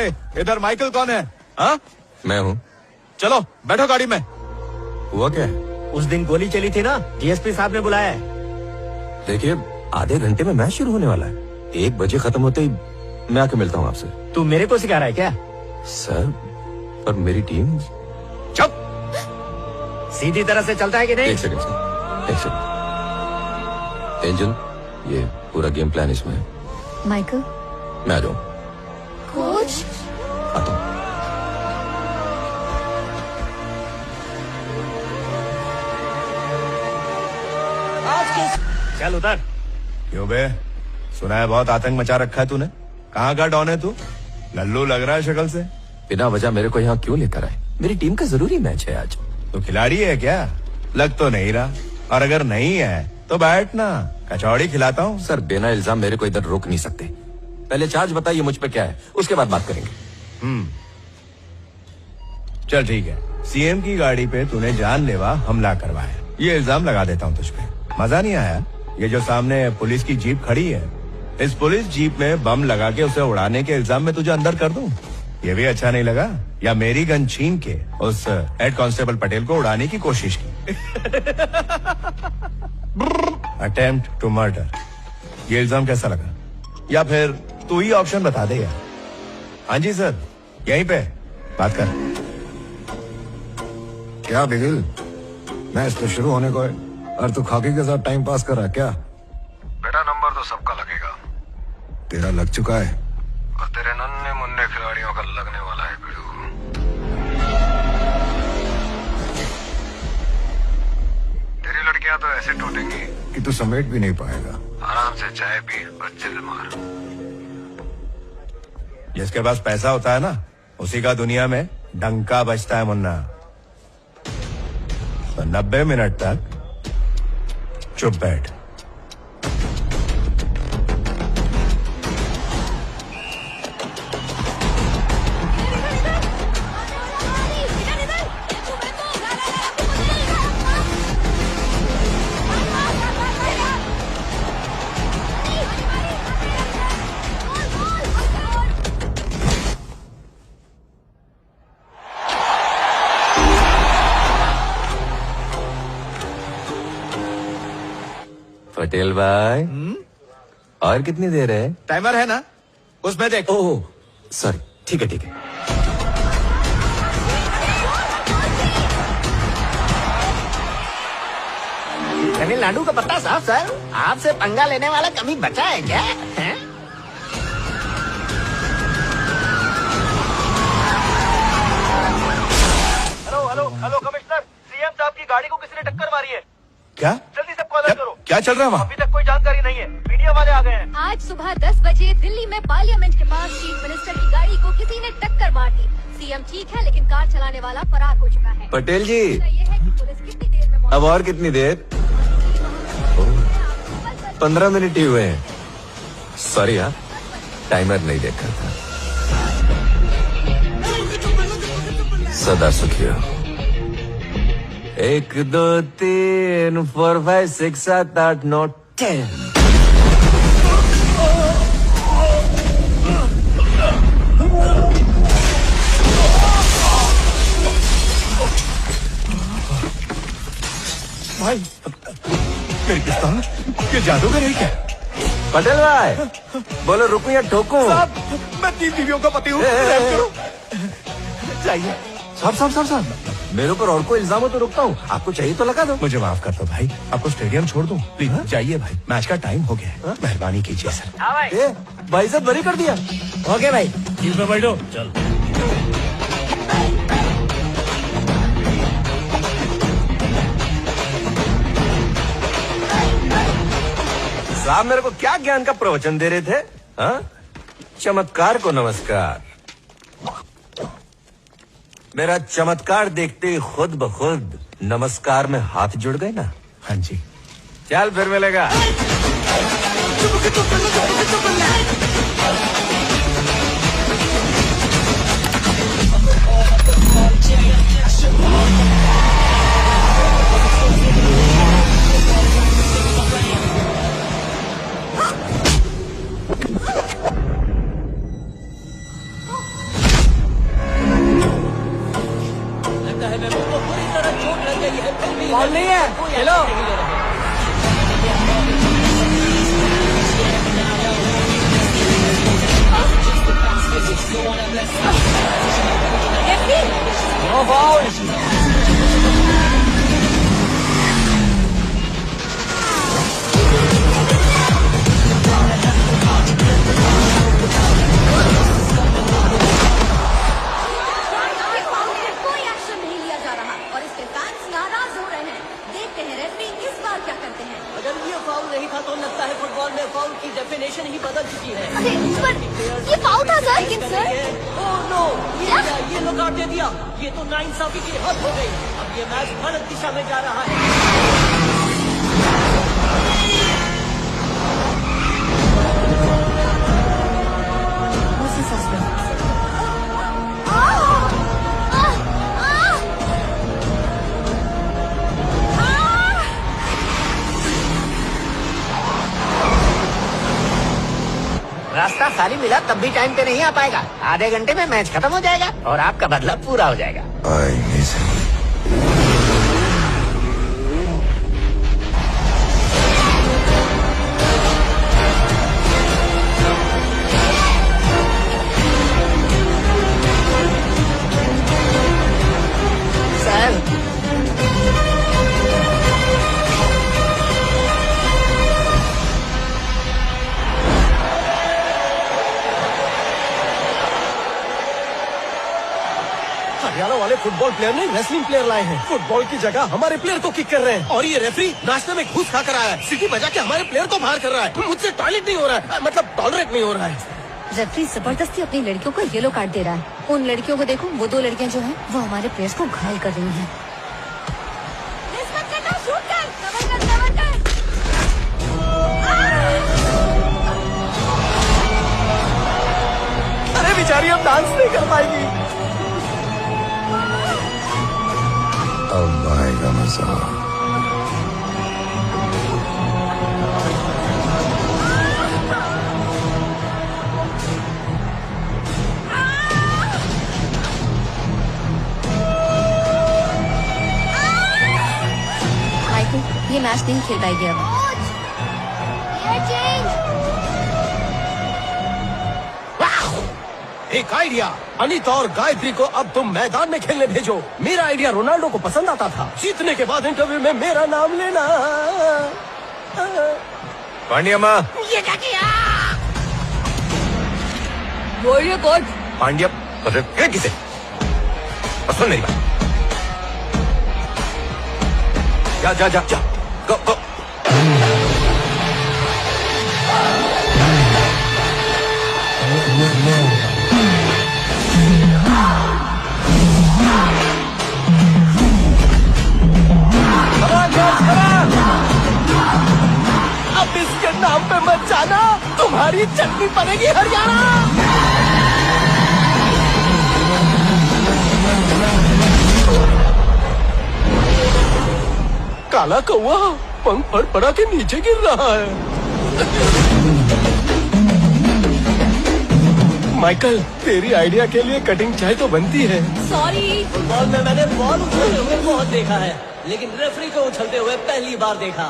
इधर माइकल कौन है? हाँ, मैं हूँ। चलो बैठो गाड़ी में। हुआ क्या? उस दिन गोली चली थी ना, डीएसपी साहब ने बुलाया है। देखिए, आधे घंटे में मैच शुरू होने वाला है। 1 बजे खत्म होते ही मैं आके मिलता हूँ आपसे। तू मेरे को सिखा रहा है क्या? सर, पर मेरी टीम। चुप। सीधी तरह से चलता है कि नहीं? एक सेकंड सर, एक सेकंड। एंजल, ये पूरा गेम प्लान इसमें है। माइकल। मैं आ जाऊँ? कोच। आता हूँ। चल उतर। क्यों बे, सुना है बहुत आतंक मचा रखा है तूने। कहाँ का डॉन है तू? लल्लू लग रहा है शक्ल से। बिना वजह मेरे को यहाँ क्यों लेकर आए? मेरी टीम का जरूरी मैच है आज। तू खिलाड़ी है क्या? लग तो नहीं रहा। और अगर नहीं है तो बैठ ना, कचौड़ी खिलाता हूँ। सर, बिना इल्जाम मेरे को इधर रोक नहीं सकते। पहले चार्ज बताइए मुझ पे क्या है, उसके बाद बात करेंगे। चल ठीक है, सीएम की गाड़ी पे तूने जानलेवा हमला करवाया, ये इल्जाम लगा देता हूँ तुझ पे। मजा नहीं आया? ये जो सामने पुलिस की जीप खड़ी है, इस पुलिस जीप में बम लगा के उसे उड़ाने के इल्जाम में तुझे अंदर कर दूं? ये भी अच्छा नहीं लगा? या मेरी गन छीन के उस हेड कांस्टेबल पटेल को उड़ाने की कोशिश की? अटेम्प्ट टू मर्डर, ये इल्जाम कैसा लगा? या फिर तू ही ऑप्शन बता दे यार। हाँ जी सर, यहीं पे बात कर। क्या बिगिल, मैच तो शुरू होने को है और तू खाकी के साथ टाइम पास कर रहा है क्या? बेटा, नंबर तो सबका लगेगा। तेरा लग चुका है और तेरे नन्हे मुन्ने खिलाड़ियों का लगने वाला है भिड़ू। तेरी लड़कियां तो ऐसे टूटेंगी कि तू समेट भी नहीं पाएगा। आराम से चाय पी और चिल मार। जिसके पास पैसा होता है ना, उसी का दुनिया में डंका बजता है मुन्ना। तो 90 मिनट तक चुप बैठ। पटेल भाई, और कितनी देर है? टाइमर है ना, उसमें देख। ओह सॉरी, ठीक है ठीक है। तमिलनाडु का पत्ता साफ सर, आपसे पंगा लेने वाला कभी बचा है क्या? है? Hello hello hello commissioner, CM साहब की गाड़ी को किसी ने टक्कर मारी है। क्या? जल्दी सबको अलर्ट करो। क्या चल रहा है वहाँ? अभी तक कोई जानकारी नहीं है, मीडिया वाले आ गए हैं। आज सुबह 10 बजे दिल्ली में पार्लियामेंट के पास चीफ मिनिस्टर की गाड़ी को किसी ने टक्कर मार दी। सीएम ठीक है, लेकिन कार चलाने वाला फरार हो चुका है। पटेल जी, ये है कि पुलिस कितनी देर में अब और कितनी देर? 15 मिनट ही हुए हैं। सॉरी यार, टाइमर नहीं देखा था। सदा सुखी हो। 1 2 3 4 5 6 7 8 9 10। भाई, मेरी पिस्तौल, ये जादूगर है क्या? पटेल भाई, बोलो रुकूं या ठोकूं? साहब, मैं 3 बीवियों का पति हूँ। जाइए। साहब, मेरे ऊपर और कोई इल्जाम हो तो रुकता हूँ, आपको चाहिए तो लगा दो। मुझे माफ कर दो भाई, आपको स्टेडियम छोड़ दूं? प्लीज जाइए भाई, मैच का टाइम हो गया है। मेहरबानी कीजिए सर। हाँ भाई, भाई साहब बरी कर दिया। ओके भाई। जीप में बैठो। चल। साहब मेरे को क्या ज्ञान का प्रवचन दे रहे थे? हाँ? चमत्कार को नमस्कार। मेरा चमत्कार देखते ही खुद ब खुद नमस्कार में हाथ जुड़ गए ना। हाँ जी। चल फिर मिलेगा। गई है, फिर भी बॉल नहीं है, हेलो नो फाउल। कोई एक्शन नहीं लिया जा रहा और इसके फैंस नाराज हो रहे हैं। देखते हैं रेफरी इस बार क्या करते हैं। अगर ये फाउल नहीं था तो लगता है फुटबॉल में फाउल की डेफिनेशन ही बदल चुकी है। अरे पर ये फाउल था सर, लेकिन सर ओह नो, ये लो कार्ड दे दिया। ये तो नाइंसाफी की हद हो गई। अब ये मैच गलत दिशा में जा रहा है। रास्ता खाली मिला तब भी टाइम पे नहीं आ पाएगा। आधे घंटे में मैच खत्म हो जाएगा और आपका बदला पूरा हो जाएगा। आएंगे सही। सर हरियाणा वाले फुटबॉल प्लेयर नहीं, रेसलिंग प्लेयर लाए हैं। फुटबॉल की जगह हमारे प्लेयर को किक कर रहे हैं और ये रेफरी नाश्ते में घूस खा कर आया है। सीटी बजा के हमारे प्लेयर को बाहर कर रहा है। मुझसे टॉयलेट नहीं हो रहा है, मतलब टॉलरेट नहीं हो रहा है। रेफरी जबरदस्ती अपनी लड़कियों को येलो कार्ड दे रहा है। उन लड़कियों को देखो, वो 2 लड़कियां जो हैं वो हमारे प्लेयर्स को घायल कर रही हैं। अरे बेचारी अब डांस नहीं कर पाएगी। अब आएगा मजा। माइकल, ये मैच नहीं खेल पाएगी अब। एक आइडिया, अनीता और गायत्री को अब तुम मैदान में खेलने भेजो। मेरा आइडिया रोनाल्डो को पसंद आता था। जीतने के बाद इंटरव्यू में मेरा नाम लेना। पांड्या माँ, ये क्या किया? बोलिए कोच। पांड्या अरे क्या किसे सुन मेरी बात। जा जा जा जा, गो गो। अब इसके नाम पे मत जाना, तुम्हारी चटनी पड़ेगी हरियाणा। काला कौवा पंख फड़फड़ा के नीचे गिर रहा है। माइकल, तेरी आइडिया के लिए कटिंग चाय तो बनती है। सॉरी। फुटबॉल में मैंने बॉल उछलते हुए बहुत देखा है, लेकिन रेफरी को उछलते हुए पहली बार देखा।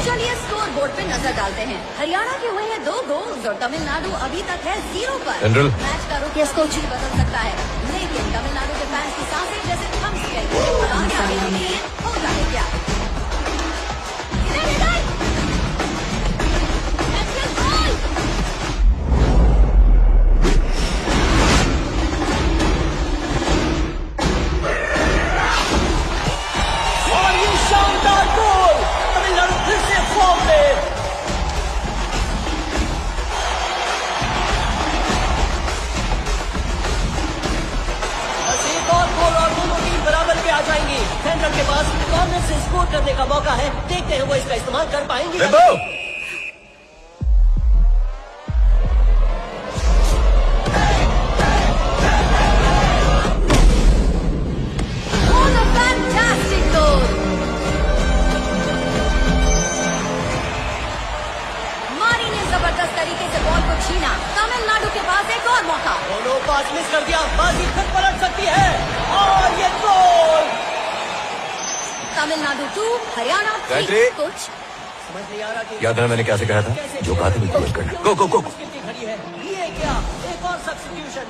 चलिए स्कोर बोर्ड पे नजर डालते हैं। हरियाणा के हुए हैं 2 गोल्स और तमिलनाडु अभी तक है 0 पर। जनरल। मैच का रुख कुछ भी बदल सकता है, लेकिन तमिलनाडु के फैंस की सांसें जैसे थम सी गई। हो जाए क्या? और ये शानदार गोल, तमिलनाडु फिर से फॉर्म में। बस एक और गोल और दोनों टीम बराबर पे आ जाएंगी। सेंटर के पास कॉर्नर से स्कोर करने का मौका है। देखते हैं वो इसका इस्तेमाल कर पाएंगे या नहीं। What a fantastic! Pass miss कर दिया, बाजी फिर पलट सकती है और ये गोल। तमिलनाडु 2 हरियाणा 3। गायत्री। कुछ समझ नहीं आ रहा कि याद है मैंने क्या से कहा था? जो कहा था बिल्कुल करना। गो गो गो। खड़ी है, ये क्या एक और सब्स्टिट्यूशन।